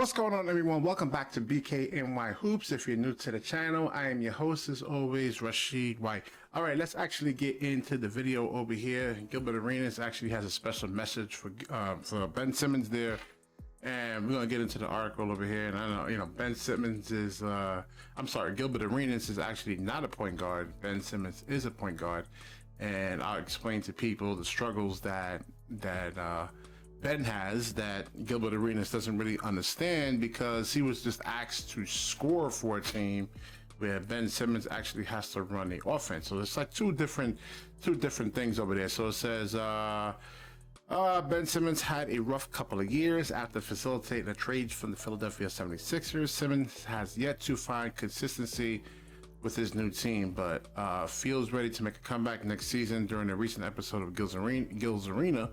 What's going on, everyone? Welcome back to Bkny Hoops. If you're new to the channel, I am your host, as always, Rasheed White. All right, let's actually get into the video over here. Gilbert Arenas actually has a special message for Ben Simmons there, and we're gonna get into the article over here. And I know, Ben Simmons is, Gilbert Arenas is actually not a point guard. Ben Simmons is a point guard, and I'll explain to people the struggles that Ben has that Gilbert Arenas doesn't really understand, because he was just asked to score for a team where Ben Simmons actually has to run the offense. So it's like two different things over there. So it says Ben Simmons had a rough couple of years after facilitating a trade from the Philadelphia 76ers. Simmons has yet to find consistency with his new team, but feels ready to make a comeback next season. During a recent episode of Gil's Arena,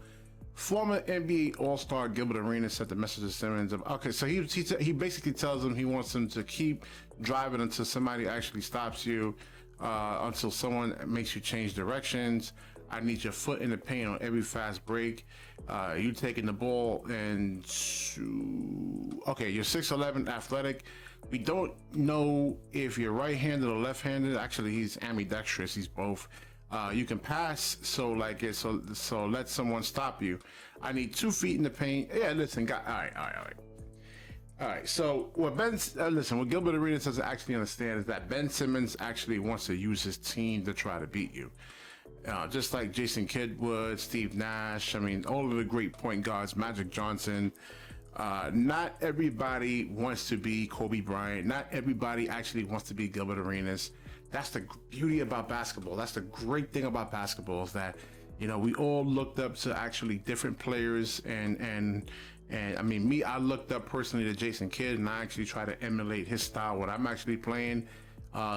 former NBA All-Star Gilbert Arenas sent the message to Simmons of, okay, so he basically tells him he wants him to keep driving until somebody actually stops you, until someone makes you change directions. I need your foot in the paint on every fast break. You taking the ball and okay, you're 6'11", athletic. We don't know if you're right-handed or left-handed. Actually, he's ambidextrous. He's both. You can pass, so let someone stop you. I need 2 feet in the paint. Yeah, listen, all right. So what what Gilbert Arenas doesn't actually understand is that Ben Simmons actually wants to use his team to try to beat you. Just like Jason Kidd would, Steve Nash, I mean, all of the great point guards, Magic Johnson. Not everybody wants to be Kobe Bryant. Not everybody actually wants to be Gilbert Arenas. That's the beauty about basketball. That's the great thing about basketball, is that, we all looked up to actually different players, and I mean, I looked up personally to Jason Kidd, and I actually try to emulate his style when I'm actually playing.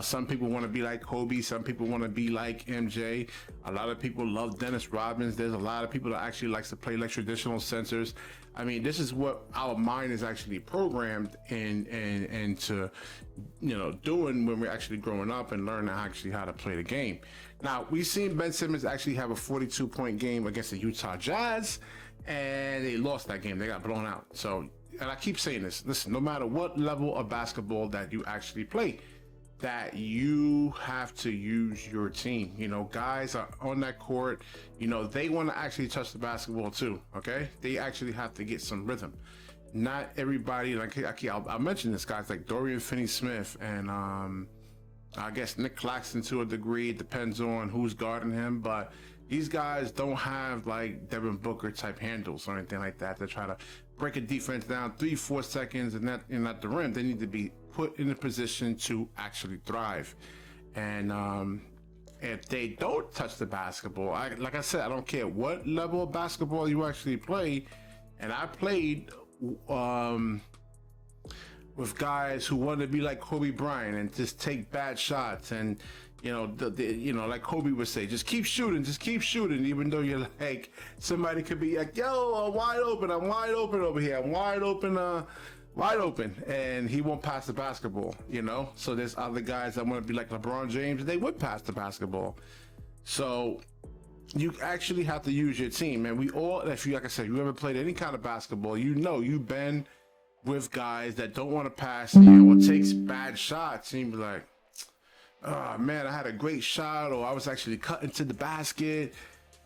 Some people want to be like Kobe. Some people want to be like MJ. A lot of people love Dennis Rodman. There's a lot of people that actually likes to play like traditional centers. I mean, this is what our mind is actually programmed into, doing when we're actually growing up and learning actually how to play the game. Now, we've seen Ben Simmons actually have a 42-point game against the Utah Jazz, and they lost that game. They got blown out. So, and I keep saying this, listen, no matter what level of basketball that you actually play, that you have to use your team. Guys are on that court, they want to actually touch the basketball too, okay? They actually have to get some rhythm. Not everybody, I'll mention this, guys like Dorian Finney-Smith and I guess Nick Claxton to a degree. It depends on who's guarding him, but these guys don't have like Devin Booker type handles or anything like that to try to break a defense down 3-4 seconds and at the rim. They need to be put in a position to actually thrive. And if they don't touch the basketball, like I said, I don't care what level of basketball you actually play. And I played with guys who wanted to be like Kobe Bryant and just take bad shots, and like Kobe would say, just keep shooting, even though you're like, somebody could be like, yo, I'm wide open over here, I'm wide open, and he won't pass the basketball, So there's other guys that want to be like LeBron James, they would pass the basketball. So you actually have to use your team, and we all, if you, like I said, you ever played any kind of basketball, you've been with guys that don't want to pass, or takes bad shots, and you be like, oh man, I had a great shot, or I was actually cutting to the basket,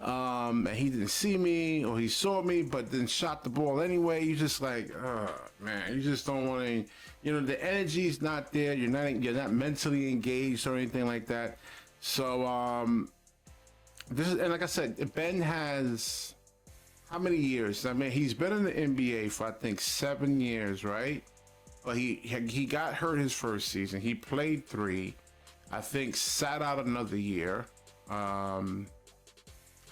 and he didn't see me, or he saw me but then shot the ball anyway. You just like, oh man, you just don't want to, the energy's not there. You're not mentally engaged or anything like that. So this is, and like I said, Ben has how many years? I mean, he's been in the NBA for I think 7 years, right? But he got hurt his first season. He played 3, I think, sat out another year.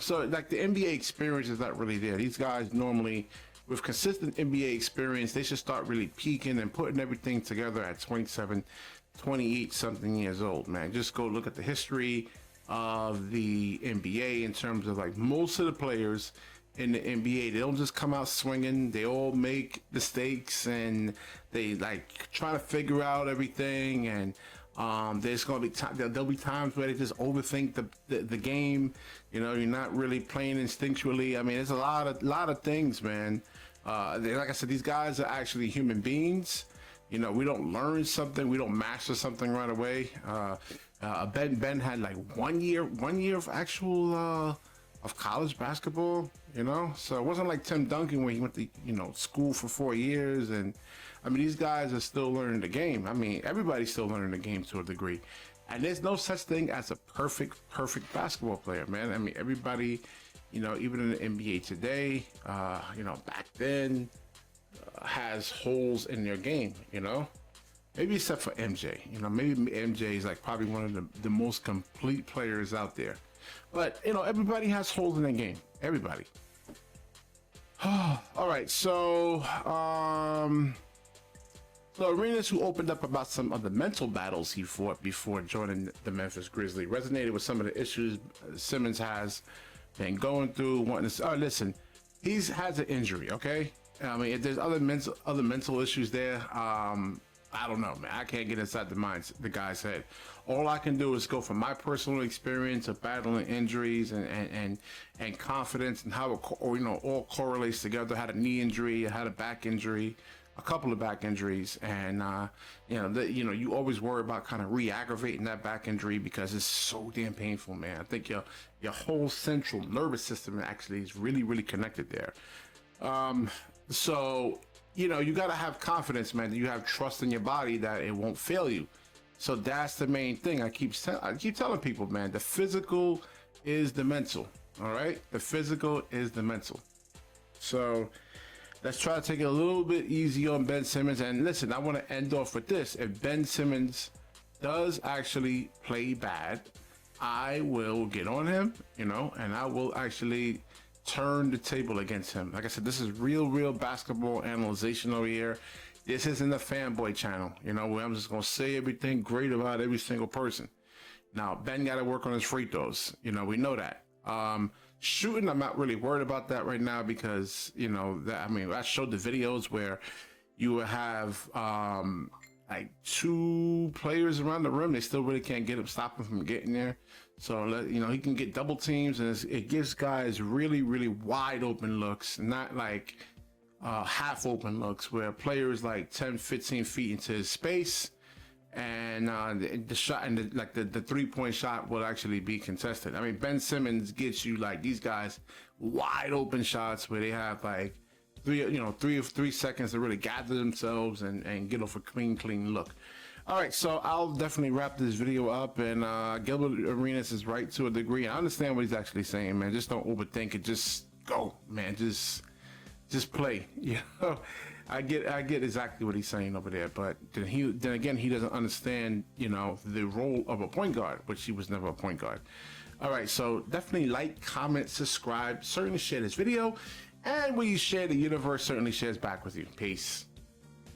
So like the NBA experience is not really there. These guys normally, with consistent NBA experience, they should start really peaking and putting everything together at 27, 28 something years old, man. Just go look at the history of the NBA in terms of like most of the players in the NBA. They don't just come out swinging. They all make mistakes, and they like try to figure out everything, and there's gonna be there'll be times where they just overthink the game. You're not really playing instinctually. I mean, there's a lot of things, man, Like I said, these guys are actually human beings. You know, we don't learn something, we don't master something right away. Ben had like 1 year of actual of college basketball. You know, so it wasn't like Tim Duncan where he went to school for 4 years. And I mean, these guys are still learning the game. I mean, everybody's still learning the game to a degree. And there's no such thing as a perfect basketball player, man. I mean, everybody, even in the NBA today, back then, has holes in their game, maybe except for MJ. Maybe MJ is like probably one of the most complete players out there. But everybody has holes in their game. Everybody. All right, so Arenas, who opened up about some of the mental battles he fought before joining the Memphis Grizzlies, resonated with some of the issues Simmons has been going through. Listen, he has an injury, okay? I mean, if there's other mental issues there, I don't know, man. I can't get inside the guy's head. All I can do is go from my personal experience of battling injuries and confidence and how it all correlates together. I had a knee injury, I had a back injury, a couple of back injuries, and you always worry about kind of re-aggravating that back injury because it's so damn painful, man. I think your whole central nervous system actually is really connected there. So you got to have confidence, man, that you have trust in your body that it won't fail you. So that's the main thing. I keep telling people, man, the physical is the mental. All right, the physical is the mental. So let's try to take it a little bit easy on Ben Simmons. And listen, I want to end off with this. If Ben Simmons does actually play bad, I will get on him, and I will actually turn the table against him. Like I said, this is real basketball analyzation over here. This isn't a fanboy channel, where I'm just going to say everything great about every single person. Now, Ben got to work on his free throws. We know that. Shooting, I'm not really worried about that right now because, I showed the videos where you will have like 2 players around the rim. They still really can't stop him from getting there. So, he can get double teams, and it gives guys really wide open looks, not like half open looks where players like 10, 15 feet into his space, and the shot and the 3-point shot will actually be contested. I mean, Ben Simmons gets you like these guys wide open shots where they have like 3 seconds to really gather themselves and get off a clean look. All right, so I'll definitely wrap this video up, and Gilbert Arenas is right to a degree. I understand what he's actually saying, man. Just don't overthink it. Just go, man. Just play. I get exactly what he's saying over there, but then again, he doesn't understand, the role of a point guard, which he was never a point guard. All right, so definitely like, comment, subscribe, certainly share this video, and when you share, the universe certainly shares back with you. Peace.